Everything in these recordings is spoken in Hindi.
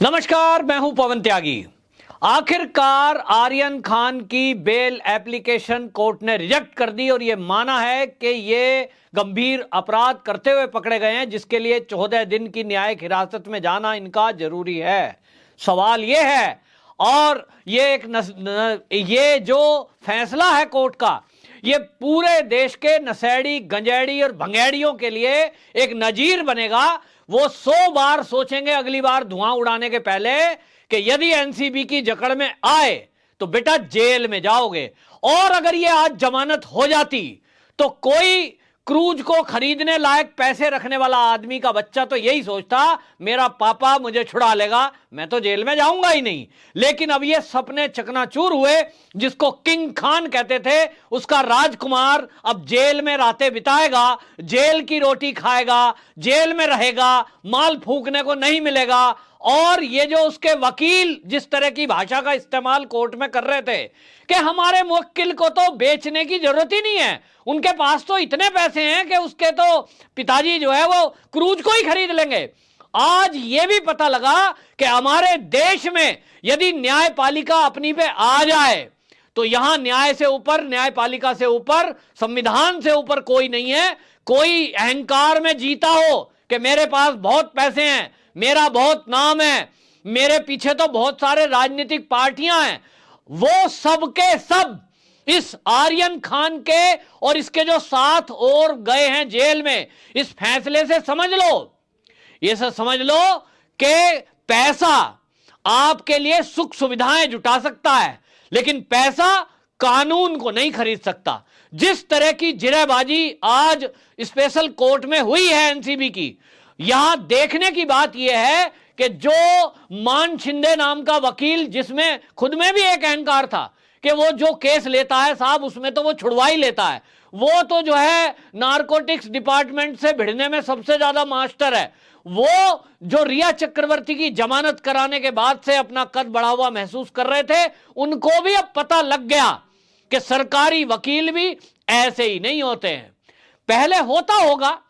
नमस्कार, मैं हूं पवन त्यागी। आखिरकार आर्यन खान की बेल एप्लीकेशन कोर्ट ने रिजेक्ट कर दी और यह माना है कि ये गंभीर अपराध करते हुए पकड़े गए हैं, जिसके लिए 14 दिन की न्यायिक हिरासत में जाना इनका जरूरी है। सवाल यह है, और ये जो फैसला है कोर्ट का, ये पूरे देश के नशेड़ी, गंजेड़ी और भंगेड़ियों के लिए एक नजीर बनेगा। वो 100 बार सोचेंगे अगली बार धुआं उड़ाने के पहले कि यदि एनसीबी की जकड़ में आए तो बेटा जेल में जाओगे। और अगर ये आज जमानत हो जाती तो कोई क्रूज को खरीदने लायक पैसे रखने वाला आदमी का बच्चा तो यही सोचता, मेरा पापा मुझे छुड़ा लेगा, मैं तो जेल में जाऊंगा ही नहीं। लेकिन अब ये सपने चकनाचूर हुए। जिसको किंग खान कहते थे, उसका राजकुमार अब जेल में रातें बिताएगा, जेल की रोटी खाएगा, जेल में रहेगा, माल फूंकने को नहीं मिलेगा। और ये जो उसके वकील जिस तरह की भाषा का इस्तेमाल कोर्ट में कर रहे थे कि हमारे मुवक्किल को तो बेचने की जरूरत ही नहीं है, उनके पास तो इतने पैसे हैं कि उसके तो पिताजी जो है वो क्रूज को ही खरीद लेंगे। आज ये भी पता लगा कि हमारे देश में यदि न्यायपालिका अपनी पे आ जाए तो यहां न्याय से ऊपर, न्यायपालिका से ऊपर, संविधान से ऊपर कोई नहीं है। कोई अहंकार में जीता हो कि मेरे पास बहुत पैसे हैं, मेरा बहुत नाम है, मेरे पीछे तो बहुत सारे राजनीतिक पार्टियां हैं, वो सब के सब इस आर्यन खान के और इसके जो साथ और गए हैं जेल में, इस फैसले से समझ लो, ये सब समझ लो कि पैसा आपके लिए सुख सुविधाएं जुटा सकता है, लेकिन पैसा कानून को नहीं खरीद सकता। जिस तरह की जिरेबाजी आज स्पेशल कोर्ट में हुई है एनसीबी की, यहां देखने की बात यह है कि जो मान शिंदे नाम का वकील, जिसमें खुद में भी एक अहंकार था कि वो जो केस लेता है साहब उसमें तो वो छुड़वा ही लेता है, वो तो जो है नारकोटिक्स डिपार्टमेंट से भिड़ने में सबसे ज्यादा मास्टर है, वो जो रिया चक्रवर्ती की जमानत कराने के बाद से अपना कद बढ़ा हुआ महसूस कर रहे थे, उनको भी अब पता लग गया कि सरकारी वकील भी ऐसे ही नहीं होते हैं। पहले होता होगा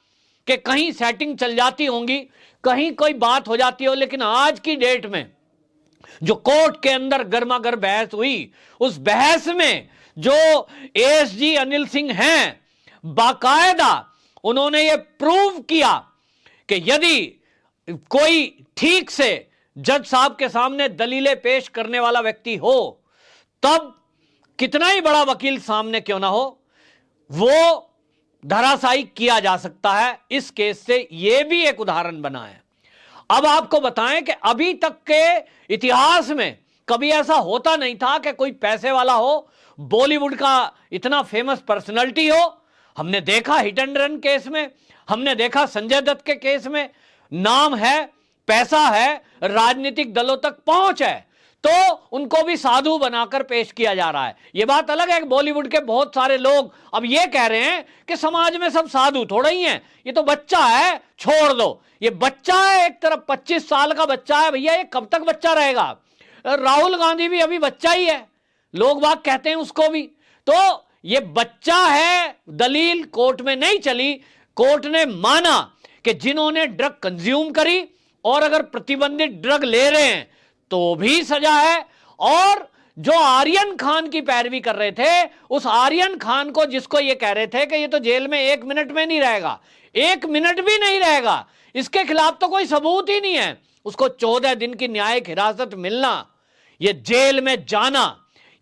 कि कहीं सेटिंग चल जाती होंगी, कहीं कोई बात हो जाती हो, लेकिन आज की डेट में जो कोर्ट के अंदर गर्मागर बहस हुई, उस बहस में जो एएसजी अनिल सिंह हैं, बाकायदा उन्होंने ये प्रूव किया कि यदि कोई ठीक से जज साहब के सामने दलीलें पेश करने वाला व्यक्ति हो, तब कितना ही बड़ा वकील सामने क्यों ना हो, वो धराशायी किया जा सकता है। इस केस से यह भी एक उदाहरण बना है। अब आपको बताएं कि अभी तक के इतिहास में कभी ऐसा होता नहीं था कि कोई पैसे वाला हो, बॉलीवुड का इतना फेमस पर्सनालिटी हो। हमने देखा हिट एंड रन केस में, हमने देखा संजय दत्त के केस में, नाम है, पैसा है, राजनीतिक दलों तक पहुंच है, तो उनको भी साधु बनाकर पेश किया जा रहा है। यह बात अलग है कि बॉलीवुड के बहुत सारे लोग अब यह कह रहे हैं कि समाज में सब साधु थोड़ा ही हैं, ये तो बच्चा है, छोड़ दो। ये बच्चा है, एक तरफ 25 साल का बच्चा है, भैया ये कब तक बच्चा रहेगा? राहुल गांधी भी अभी बच्चा ही है, लोग बात कहते हैं उसको भी। तो ये बच्चा है, दलील कोर्ट में नहीं चली। कोर्ट ने माना कि जिन्होंने ड्रग कंज्यूम करी और अगर प्रतिबंधित ड्रग ले रहे हैं तो भी सजा है। और जो आर्यन खान की पैरवी कर रहे थे, उस आर्यन खान को, जिसको ये कह रहे थे कि ये तो जेल में 1 मिनट में नहीं रहेगा, 1 मिनट भी नहीं रहेगा, इसके खिलाफ तो कोई सबूत ही नहीं है, उसको 14 दिन की न्यायिक हिरासत मिलना, ये जेल में जाना,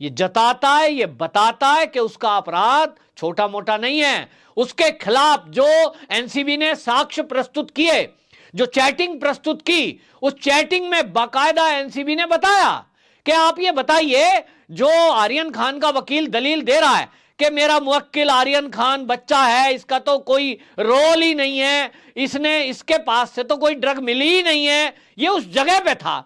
ये जताता है, ये बताता है कि उसका अपराध छोटा मोटा नहीं है। उसके खिलाफ जो एनसीबी ने साक्ष्य प्रस्तुत किए, जो चैटिंग प्रस्तुत की, उस चैटिंग में बाकायदा एनसीबी ने बताया कि आप ये बताइए, जो आर्यन खान का वकील दलील दे रहा है कि मेरा मुवक्किल आर्यन खान बच्चा है, इसका तो कोई रोल ही नहीं है, इसके पास से तो कोई ड्रग मिली ही नहीं है, ये उस जगह पे था।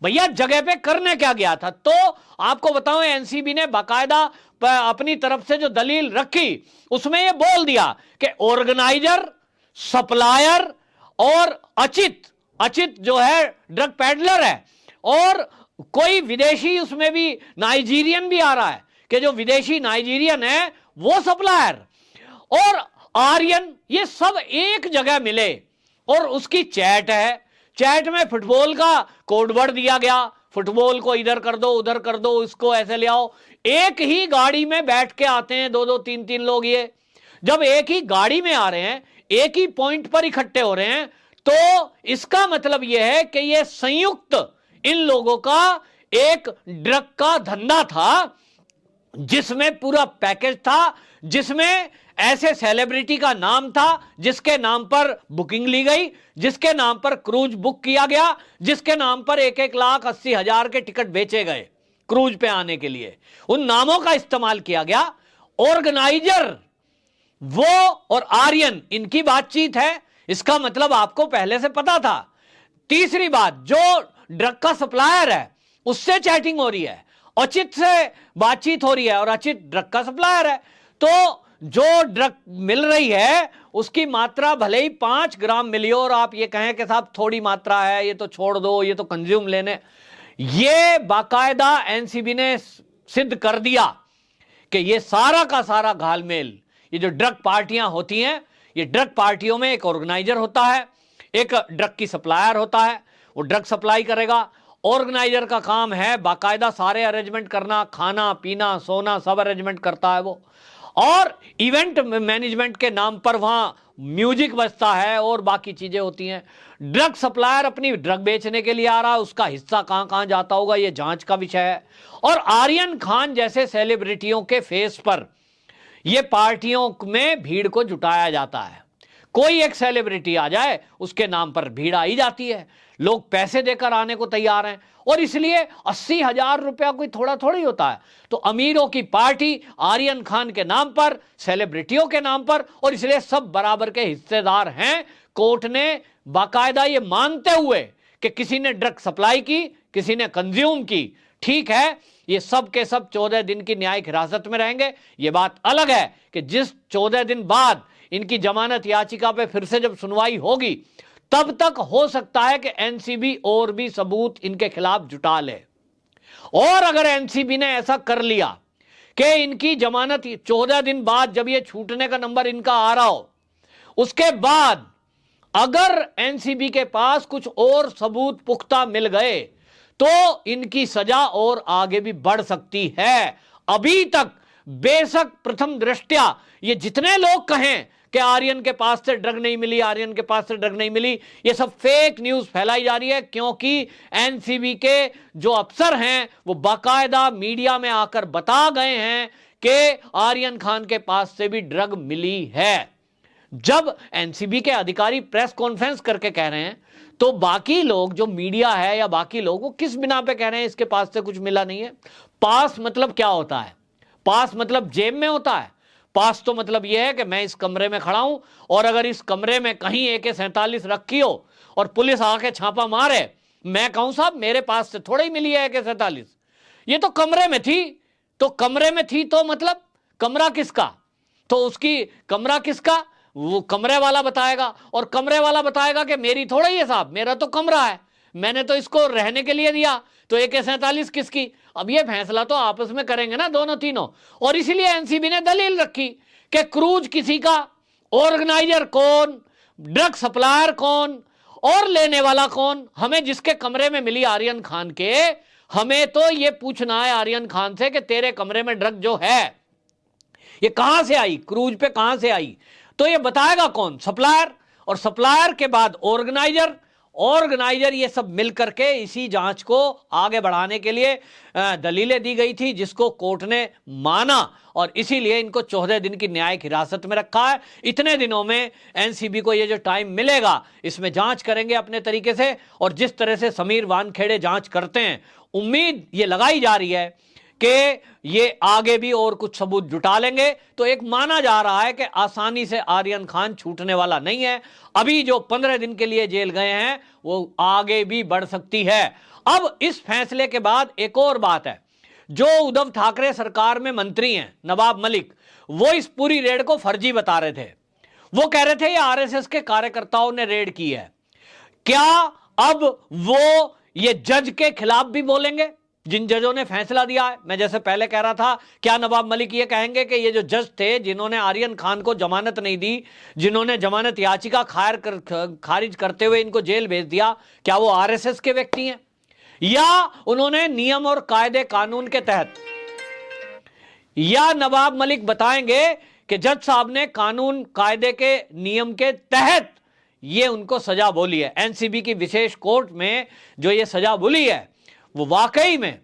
भैया जगह पे करने क्या गया था? तो आपको बताऊं, एनसीबी ने बाकायदा अपनी तरफ से जो दलील रखी, उसमें ये बोल दिया कि ऑर्गेनाइजर, सप्लायर और अचित जो है ड्रग पैडलर है, और कोई विदेशी, उसमें भी नाइजीरियन भी आ रहा है कि जो विदेशी नाइजीरियन है वो सप्लायर, और आर्यन, ये सब एक जगह मिले और उसकी चैट है। चैट में फुटबॉल का कोड वर्ड दिया गया, फुटबॉल को इधर कर दो, उधर कर दो, इसको ऐसे ले आओ। एक ही गाड़ी में बैठ के आते हैं दो दो तीन तीन लोग। ये जब एक ही गाड़ी में आ रहे हैं, एक ही पॉइंट पर इकट्ठे हो रहे हैं, तो इसका मतलब यह है कि यह संयुक्त इन लोगों का एक ड्रग का धंधा था, जिसमें पूरा पैकेज था, जिसमें ऐसे सेलिब्रिटी का नाम था जिसके नाम पर बुकिंग ली गई, जिसके नाम पर क्रूज बुक किया गया, जिसके नाम पर 1,80,000 के टिकट बेचे गए क्रूज पे आने के लिए। उन नामों का इस्तेमाल किया गया। ऑर्गेनाइजर वो और आर्यन, इनकी बातचीत है, इसका मतलब आपको पहले से पता था। तीसरी बात, जो ड्रग का सप्लायर है उससे चैटिंग हो रही है, अचित से बातचीत हो रही है, और अचित ड्रग का सप्लायर है। तो जो ड्रग मिल रही है उसकी मात्रा भले ही 5 ग्राम मिली हो और आप ये कहें कि साहब थोड़ी मात्रा है, ये तो छोड़ दो, ये तो कंज्यूम लेने, ये बाकायदा एनसीबी ने सिद्ध कर दिया कि ये सारा का सारा घालमेल, ये जो ड्रग पार्टियां होती हैं, ये ड्रग पार्टियों में एक ऑर्गेनाइजर होता है, एक ड्रग की सप्लायर होता है, वो ड्रग सप्लाई करेगा। ऑर्गेनाइजर का काम है बाकायदा सारे अरेंजमेंट करना, खाना पीना सोना सब अरेंजमेंट करता है वो, और इवेंट मैनेजमेंट के नाम पर वहां म्यूजिक बजता है और बाकी चीजें होती हैं। ड्रग सप्लायर अपनी ड्रग बेचने के लिए आ रहा है, उसका हिस्सा कहां कहां जाता होगा ये जांच का विषय है। और आर्यन खान जैसे सेलिब्रिटियों के फेस पर ये पार्टियों में भीड़ को जुटाया जाता है। कोई एक सेलिब्रिटी आ जाए उसके नाम पर भीड़ आई जाती है, लोग पैसे देकर आने को तैयार हैं, और इसलिए 80,000 रुपया कोई थोड़ा थोड़ी होता है। तो अमीरों की पार्टी आर्यन खान के नाम पर, सेलिब्रिटियों के नाम पर, और इसलिए सब बराबर के हिस्सेदार हैं। कोर्ट ने बाकायदा ये मानते हुए कि किसी ने ड्रग सप्लाई की, किसी ने कंज्यूम की, ठीक है, ये सब के सब 14 दिन की न्यायिक हिरासत में रहेंगे। ये बात अलग है कि जिस 14 दिन बाद इनकी जमानत याचिका पे फिर से जब सुनवाई होगी, तब तक हो सकता है कि एनसीबी और भी सबूत इनके खिलाफ जुटा ले। और अगर एनसीबी ने ऐसा कर लिया कि इनकी जमानत 14 दिन बाद जब ये छूटने का नंबर इनका आ रहा हो, उसके बाद अगर एनसीबी के पास कुछ और सबूत पुख्ता मिल गए, तो इनकी सजा और आगे भी बढ़ सकती है। अभी तक बेशक प्रथम दृष्टया ये जितने लोग कहें कि आर्यन के पास से ड्रग नहीं मिली, आर्यन के पास से ड्रग नहीं मिली, ये सब फेक न्यूज फैलाई जा रही है, क्योंकि एनसीबी के जो अफसर हैं वो बाकायदा मीडिया में आकर बता गए हैं कि आर्यन खान के पास से भी ड्रग मिली है। जब एनसीबी के अधिकारी प्रेस कॉन्फ्रेंस करके कह रहे हैं, तो बाकी लोग जो मीडिया है या बाकी लोग वो किस बिना पे कह रहे हैं इसके पास से कुछ मिला नहीं है? पास मतलब क्या होता है? पास मतलब जेब में होता है? पास तो मतलब यह है कि मैं इस कमरे में खड़ा हूं और अगर इस कमरे में कहीं AK-47 रखी हो और पुलिस आके छापा मारे, मैं कहूं साहब मेरे पास से थोड़ी मिली है AK-47, ये तो कमरे में थी। तो कमरे में थी तो मतलब कमरा किसका? तो उसकी कमरा किसका वो कमरे वाला बताएगा, और कमरे वाला बताएगा कि मेरी थोड़ा ही है साहब, मेरा तो कमरा है, मैंने तो इसको रहने के लिए दिया, तो AK-47 किसकी? अब ये फैसला तो आपस में करेंगे ना दोनों तीनों। और इसीलिए एनसीबी ने दलील रखी कि क्रूज किसी का, ऑर्गेनाइजर कौन, ड्रग सप्लायर कौन और लेने वाला कौन? हमें जिसके कमरे में मिली आर्यन खान के, हमें तो ये पूछना है आर्यन खान से कि तेरे कमरे में ड्रग जो है ये कहां से आई, क्रूज पे कहां से आई? तो ये बताएगा कौन? सप्लायर, और सप्लायर के बाद ऑर्गेनाइजर, ऑर्गेनाइजर, ये सब मिलकर के इसी जांच को आगे बढ़ाने के लिए दलीलें दी गई थी, जिसको कोर्ट ने माना, और इसीलिए इनको 14 दिन की न्यायिक हिरासत में रखा है। इतने दिनों में एनसीबी को ये जो टाइम मिलेगा, इसमें जांच करेंगे अपने तरीके से, और जिस तरह से समीर वानखेड़े जांच करते हैं, उम्मीद ये लगाई जा रही है कि ये आगे भी और कुछ सबूत जुटा लेंगे। तो एक माना जा रहा है कि आसानी से आर्यन खान छूटने वाला नहीं है। अभी जो 15 दिन के लिए जेल गए हैं वो आगे भी बढ़ सकती है। अब इस फैसले के बाद एक और बात है, जो उद्धव ठाकरे सरकार में मंत्री हैं नवाब मलिक, वो इस पूरी रेड को फर्जी बता रहे थे। वो कह रहे थे ये आरएसएस के कार्यकर्ताओं ने रेड की है। क्या अब वो ये जज के खिलाफ भी बोलेंगे? जिन जजों ने फैसला दिया है। मैं जैसे पहले कह रहा था, क्या नवाब मलिक ये कहेंगे कि ये जो जज थे जिन्होंने आर्यन खान को जमानत नहीं दी, जिन्होंने जमानत याचिका खारिज करते हुए इनको जेल भेज दिया, क्या वो आरएसएस के व्यक्ति हैं? या उन्होंने नियम और कायदे कानून के तहत, या नवाब मलिक बताएंगे कि जज साहब ने कानून कायदे के नियम के तहत ये उनको सजा बोली है। एनसीबी की विशेष कोर्ट में जो ये सजा बोली है वो वाकई में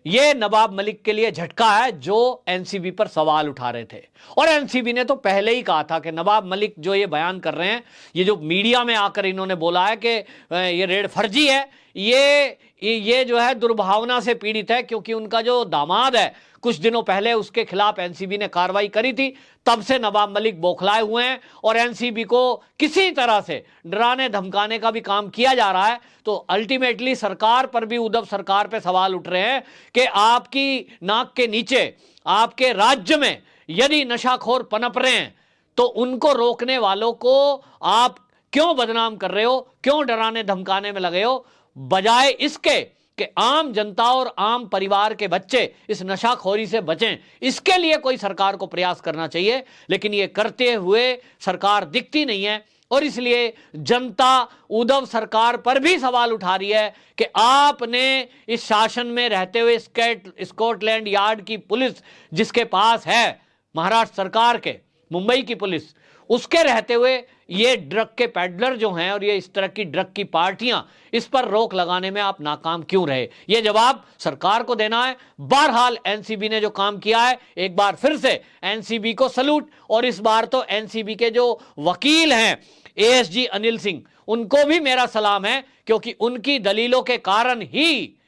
ये नवाब मलिक के लिए झटका है, जो एनसीबी पर सवाल उठा रहे थे। और एनसीबी ने तो पहले ही कहा था कि नवाब मलिक जो ये बयान कर रहे हैं, ये जो मीडिया में आकर इन्होंने बोला है कि ये रेड फर्जी है, ये जो है दुर्भावना से पीड़ित है, क्योंकि उनका जो दामाद है कुछ दिनों पहले उसके खिलाफ एनसीबी ने कार्रवाई करी थी, तब से नवाब मलिक बौखलाए हुए हैं और एनसीबी को किसी तरह से डराने धमकाने का भी काम किया जा रहा है। तो अल्टीमेटली सरकार पर भी, उद्धव सरकार पे सवाल उठ रहे हैं कि आपकी नाक के नीचे आपके राज्य में यदि नशाखोर पनप रहे हैं तो उनको रोकने वालों को आप क्यों बदनाम कर रहे हो, क्यों डराने धमकाने में लगे हो, बजाय इसके कि आम जनता और आम परिवार के बच्चे इस नशाखोरी से बचें। इसके लिए कोई सरकार को प्रयास करना चाहिए, लेकिन ये करते हुए सरकार दिखती नहीं है। और इसलिए जनता उद्धव सरकार पर भी सवाल उठा रही है कि आपने इस शासन में रहते हुए स्कॉटलैंड यार्ड की पुलिस जिसके पास है, महाराष्ट्र सरकार के, मुंबई की पुलिस, उसके रहते हुए ये ड्रग के पैडलर जो हैं और ये इस तरह की ड्रग की पार्टियां, इस पर रोक लगाने में आप नाकाम क्यों रहे? ये जवाब सरकार को देना है। बहरहाल एनसीबी ने जो काम किया है, एक बार फिर से एनसीबी को सलूट। और इस बार तो एनसीबी के जो वकील हैं एएसजी अनिल सिंह, उनको भी मेरा सलाम है, क्योंकि उनकी दलीलों के कारण ही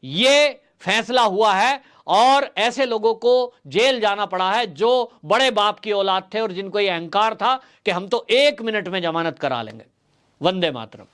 ये फैसला हुआ है और ऐसे लोगों को जेल जाना पड़ा है जो बड़े बाप की औलाद थे और जिनको ये अहंकार था कि हम तो 1 मिनट में जमानत करा लेंगे। वंदे मातरम।